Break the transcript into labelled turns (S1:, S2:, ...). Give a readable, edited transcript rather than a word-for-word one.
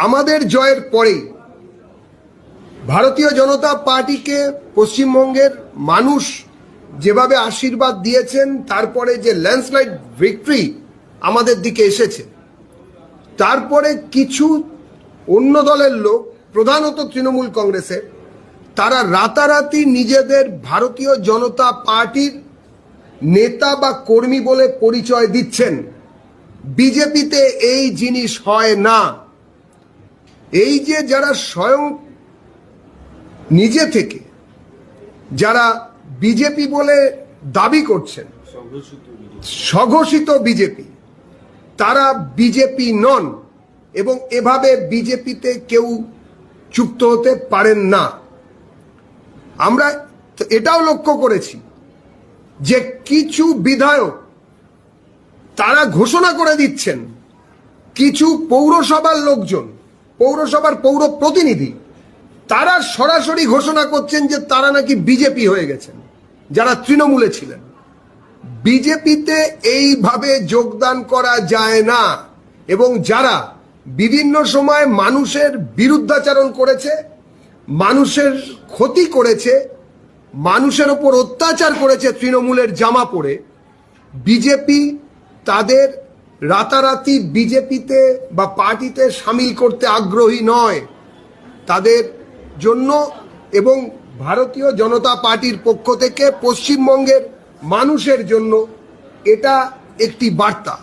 S1: আমাদের জয়ের পরেই ভারতীয় জনতা পার্টিকে পশ্চিমবঙ্গের মানুষ যেভাবে আশীর্বাদ দিয়েছেন, তারপরে যে ল্যান্ডস্লাইড ভিক্টরি আমাদের দিকে এসেছে, তারপরে কিছু অন্য দলের লোক, প্রধানত তৃণমূল কংগ্রেসের, তারা রাতারাতি নিজেদের ভারতীয় জনতা পার্টির নেতা বা কর্মী বলে পরিচয় দিচ্ছেন। বিজেপিতে এই জিনিস হয় না। এই যে যারা স্বয়ং নিজে থেকে যারা বিজেপি বলে দাবি করছেন, স্বঘোষিত বিজেপি, তারা বিজেপি নন এবং এভাবে বিজেপিতে কেউ যুক্ত হতে পারেন না। আমরা এটাও লক্ষ্য করেছি যে কিছু বিধায়ক তারা ঘোষণা করে দিচ্ছেন, কিছু পৌরসভার লোকজন, পৌরসভার পৌর প্রতিনিধি, তারা সরাসরি ঘোষণা করছেন যে তারা নাকি বিজেপি হয়ে গেছেন, যারা তৃণমূলে ছিলেন। বিজেপিতে এইভাবে যোগদান করা যায় না এবং যারা বিভিন্ন সময় মানুষের বিরুদ্ধাচরণ করেছে, মানুষের ক্ষতি করেছে, মানুষের ওপর অত্যাচার করেছে তৃণমূলের জামা পরে, বিজেপি তাদের রাতারাতি বিজেপিতে বা পার্টিতে সামিল করতে আগ্রহী নয়। তাদের জন্য এবং ভারতীয় জনতা পার্টির পক্ষ থেকে পশ্চিমবঙ্গের মানুষের জন্য এটা একটি বার্তা।